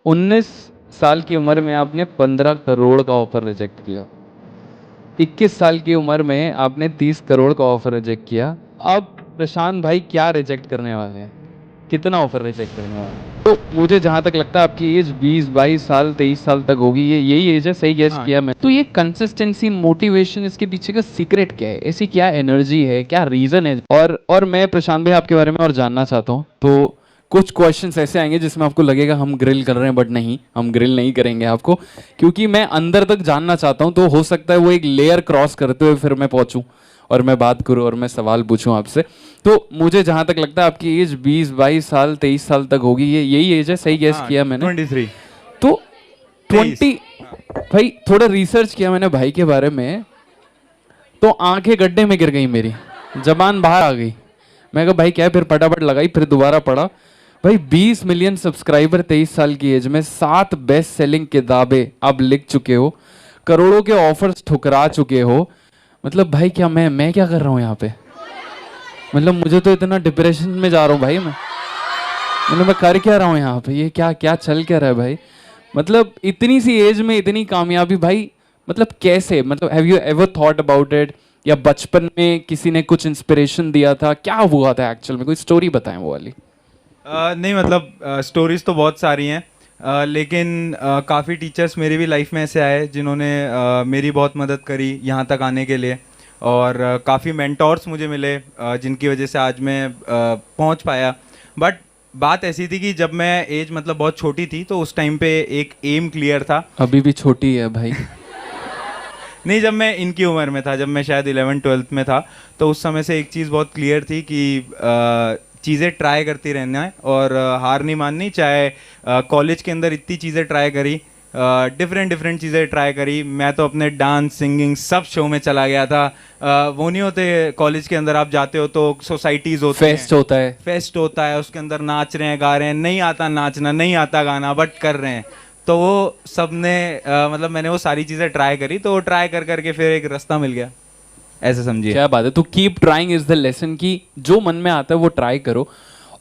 19 साल की उम्र में आपने 15 करोड़ का ऑफर रिजेक्ट किया। 21 साल की उम्र में आपने 30 करोड़ का ऑफर रिजेक्ट किया। अब प्रशांत भाई क्या रिजेक्ट करने वाले हैं? कितना ऑफर रिजेक्ट करने वाले हैं? तो मुझे जहां तक लगता है आपकी एज 20-22 साल 23 साल तक होगी, ये यही एज है, सही गेस हाँ। किया मैं? तो ये कंसिस्टेंसी, मोटिवेशन, इसके पीछे का सीक्रेट क्या है? ऐसी क्या एनर्जी है, क्या रीजन है? और मैं प्रशांत भाई आपके बारे में और जानना चाहता हूँ। तो कुछ क्वेश्चंस ऐसे आएंगे जिसमें आपको लगेगा हम ग्रिल कर रहे हैं, बट नहीं, हम ग्रिल नहीं करेंगे आपको, क्योंकि मैं अंदर तक जानना चाहता हूं। तो हो सकता है वो एक लेयर क्रॉस करते हुए फिर मैं पहुंचूं और मैं बात करूं और मैं सवाल पूछूं आपसे। तो मुझे जहां तक लगता है आपकी एज 20-22 साल 23 साल तक होगी, ये यही एज है, सही गेस किया मैंने? 23। तो 23। 20। भाई थोड़ा रिसर्च किया मैंने भाई के बारे में, तो आंखें गड्ढे में गिर गई, मेरी जबान बाहर आ गई। मैं कहा भाई क्या है, फिर फटाफट लगाई, फिर दोबारा पढ़ा। भाई 20 मिलियन सब्सक्राइबर 23 साल की एज में, 7 बेस्ट सेलिंग किताबें आप लिख चुके हो, करोड़ों के ऑफर्स ठुकरा चुके हो। मतलब भाई क्या मैं क्या कर रहा हूँ यहाँ पे? मतलब मुझे तो इतना डिप्रेशन में जा रहा हूँ भाई मैं। मतलब मैं कर क्या रहा हूँ यहाँ पे? ये क्या क्या चल क्या रहा है भाई? मतलब इतनी सी एज में इतनी कामयाबी भाई, मतलब कैसे? मतलब have you ever thought about it? या बचपन में किसी ने कुछ इंस्पिरेशन दिया था? क्या हुआ था एक्चुअल में? कोई स्टोरी बताएं वो वाली। नहीं मतलब स्टोरीज तो बहुत सारी हैं, लेकिन काफ़ी टीचर्स मेरी भी लाइफ में ऐसे आए जिन्होंने मेरी बहुत मदद करी यहाँ तक आने के लिए। और काफ़ी मेंटोर्स मुझे मिले जिनकी वजह से आज मैं पहुँच पाया। बट बात ऐसी थी कि जब मैं एज मतलब बहुत छोटी थी तो उस टाइम पे एक एम क्लियर था। अभी भी छोटी है भाई। नहीं, जब मैं इनकी उम्र में था, जब मैं शायद 11th-12th में था, तो उस समय से एक चीज़ बहुत क्लियर थी कि चीज़ें ट्राई करती रहना है और हार नहीं माननी। चाहे कॉलेज के अंदर इतनी चीज़ें ट्राई करी, डिफरेंट डिफरेंट चीज़ें ट्राई करी। मैं तो अपने डांस, सिंगिंग सब शो में चला गया था। वो नहीं होते कॉलेज के अंदर आप जाते हो तो सोसाइटीज़ होती हैं, फेस्ट होता है। फेस्ट होता है, उसके अंदर नाच रहे हैं, गा रहे हैं, नहीं आता नाचना, नहीं आता गाना, बट कर रहे हैं। तो वो सब ने मतलब मैंने वो सारी चीज़ें ट्राई करी, तो वो ट्राई कर करके फिर एक रास्ता मिल गया, ऐसे समझिए। क्या बात है। तो keep trying is the lesson, कि जो मन में आता है वो ट्राई करो।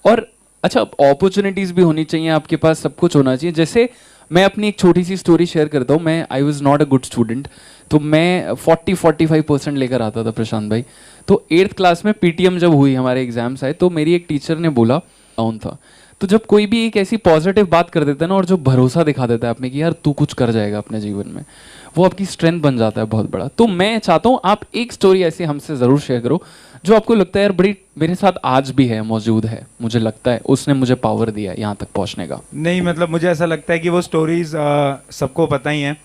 और अच्छा, अपॉर्चुनिटीज भी होनी चाहिए आपके पास, सब कुछ होना चाहिए। जैसे मैं अपनी एक छोटी सी स्टोरी शेयर करता हूँ। मैं I was not a good student, तो मैं 40-45% लेकर आता था प्रशांत भाई। तो 8th क्लास में पीटीएम जब हुई, हमारे एग्जाम्स आए, तो मेरी एक टीचर ने बोला, डाउन था, तो जब कोई भी एक ऐसी पॉजिटिव बात कर देता है ना, और जो भरोसा दिखा देता है आपने कि यार तू कुछ कर जाएगा अपने जीवन में, वो आपकी स्ट्रेंथ बन जाता है बहुत बड़ा। तो मैं चाहता हूँ आप एक स्टोरी ऐसी हमसे ज़रूर शेयर करो जो आपको लगता है यार बड़ी मेरे साथ आज भी है, मौजूद है, मुझे लगता है उसने मुझे पावर दिया है यहाँ तक पहुँचने का। नहीं मतलब मुझे ऐसा लगता है कि वो स्टोरीज सबको पता ही हैं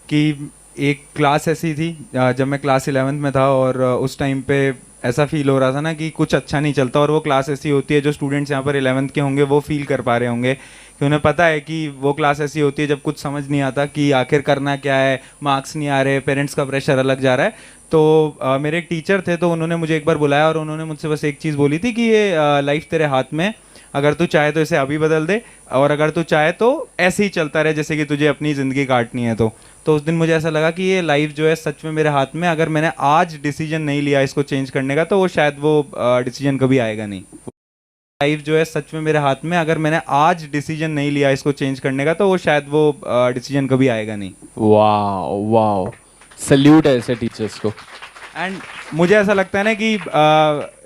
कि एक क्लास ऐसी थी जब मैं क्लास 11th में था, और उस टाइम पे ऐसा फील हो रहा था ना कि कुछ अच्छा नहीं चलता। और वो क्लास ऐसी होती है, जो स्टूडेंट्स यहाँ पर 11th के होंगे वो फील कर पा रहे होंगे कि उन्हें पता है कि वो क्लास ऐसी होती है जब कुछ समझ नहीं आता कि आखिर करना क्या है, मार्क्स नहीं आ रहे, पेरेंट्स का प्रेशर अलग जा रहा है। तो मेरे एक टीचर थे, तो उन्होंने मुझे एक बार बुलाया और उन्होंने मुझसे बस एक चीज़ बोली थी कि ये लाइफ तेरे हाथ में, अगर तू चाहे तो इसे अभी बदल दे, और अगर तू चाहे तो ऐसे ही चलता रहे जैसे कि तुझे अपनी ज़िंदगी काटनी है। तो उस दिन मुझे ऐसा लगा कि ये लाइफ जो है सच में मेरे हाथ में, अगर मैंने आज डिसीजन नहीं लिया इसको चेंज करने का, तो वो शायद वो डिसीजन कभी आएगा नहीं। लाइफ जो है सच में मेरे हाथ में, अगर मैंने आज डिसीजन नहीं लिया इसको चेंज करने का, तो वो शायद वो डिसीजन कभी आएगा नहीं। वाह वाह, सल्यूट है ऐसे टीचर्स को। एंड मुझे ऐसा लगता है ना कि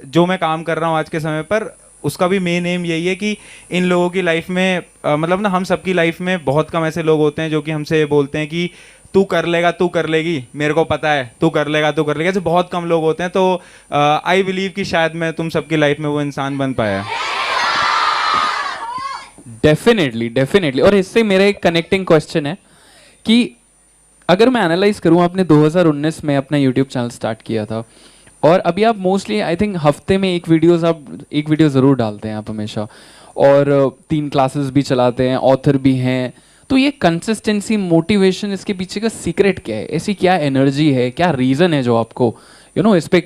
जो मैं काम कर रहा हूँ आज के समय पर, उसका भी मेन एम यही है कि इन लोगों की लाइफ में मतलब ना, हम सबकी लाइफ में बहुत कम ऐसे लोग होते हैं जो कि हमसे बोलते हैं कि तू कर लेगा, तू कर लेगी, मेरे को पता है, तू कर लेगा, तू कर लेगा। ऐसे बहुत कम लोग होते हैं। तो आई बिलीव कि शायद मैं तुम सबकी लाइफ में वो इंसान बन पाया। Definitely definitely. और इससे मेरा एक कनेक्टिंग क्वेश्चन है कि अगर मैं एनालाइज करूं, आपने 2019 में अपना यूट्यूब चैनल स्टार्ट किया था, और अभी आप मोस्टली आई थिंक हफ्ते में एक वीडियो ज़रूर डालते हैं आप हमेशा, और 3 क्लासेस भी चलाते हैं, ऑथर भी हैं। तो ये कंसिस्टेंसी, मोटिवेशन, इसके पीछे का सीक्रेट क्या है? ऐसी क्या एनर्जी है, क्या रीज़न है जो आपको इस पे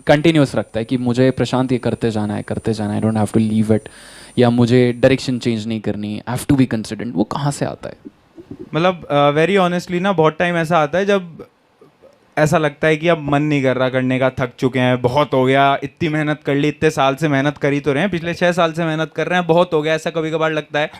कंटिन्यूस रखता है कि मुझे प्रशांत ये करते जाना है, करते जाना है, I don't have to leave it, या मुझे डायरेक्शन चेंज नहीं करनी, I have to be consistent? वो कहाँ से आता है? मतलब वेरी ऑनेस्टली ना, बहुत टाइम ऐसा आता है जब ऐसा लगता है कि अब मन नहीं कर रहा करने का, थक चुके हैं, बहुत हो गया, इतनी मेहनत कर ली, इतने साल से मेहनत करी तो रहे हैं, पिछले 6 साल से मेहनत कर रहे हैं, बहुत हो गया, ऐसा कभी कभार लगता है।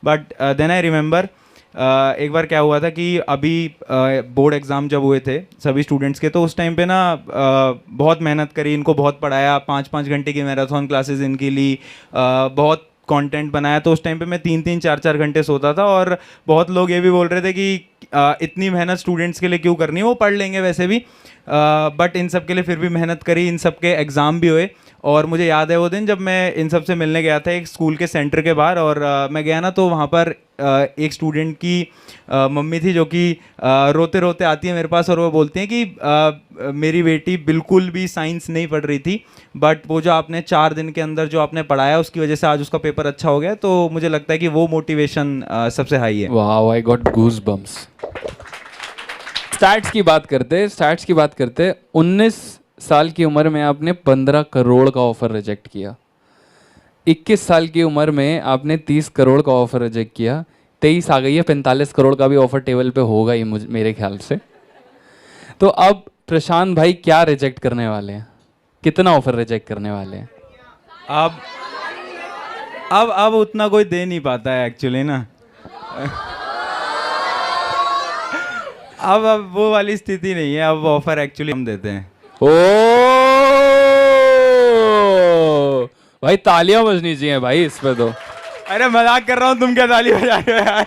बट देन आई रिमेंबर एक बार क्या हुआ था कि अभी बोर्ड एग्ज़ाम जब हुए थे सभी स्टूडेंट्स के, तो उस टाइम पे ना बहुत मेहनत करी, इनको बहुत पढ़ाया, 5-5 घंटे की मैराथन क्लासेस इनकी ली, बहुत कंटेंट बनाया। तो उस टाइम पे मैं 3-3 4-4 घंटे सोता था, और बहुत लोग ये भी बोल रहे थे कि इतनी मेहनत स्टूडेंट्स के लिए क्यों करनी है, वो पढ़ लेंगे वैसे भी। बट इन सब के लिए फिर भी मेहनत करी, इन सब के एग्ज़ाम भी हुए। और मुझे याद है वो दिन जब मैं इन सब से मिलने गया था एक स्कूल के सेंटर के बाहर, और मैं गया ना तो वहाँ पर एक स्टूडेंट की मम्मी थी जो कि रोते रोते आती है मेरे पास, और वो बोलती हैं कि मेरी बेटी बिल्कुल भी साइंस नहीं पढ़ रही थी, बट वो जो आपने 4 दिन के अंदर जो आपने पढ़ाया उसकी वजह से आज उसका पेपर अच्छा हो गया। तो मुझे लगता है कि वो मोटिवेशन सबसे हाई है। Wow, I got goosebumps. Stats की बात करते 19 साल की उम्र में आपने 15 करोड़ का ऑफर रिजेक्ट किया। 21 साल की उम्र में आपने 30 करोड़ का ऑफर रिजेक्ट किया। 23 आ गई है, 45 करोड़ का भी ऑफर टेबल पे होगा ही मुझे, मेरे ख्याल से। तो अब प्रशांत भाई क्या रिजेक्ट करने वाले हैं? कितना ऑफर रिजेक्ट करने वाले हैं? अब अब उतना कोई दे नहीं पाता है एक्चुअली ना। अब वो वाली स्थिति नहीं है, अब ऑफर एक्चुअली हम देते हैं। ओ भाई, तालियां बजनी चाहिए भाई इस पे तो। अरे मजाक कर रहा हूँ, तुम क्या ताली बजा रहे हो यार।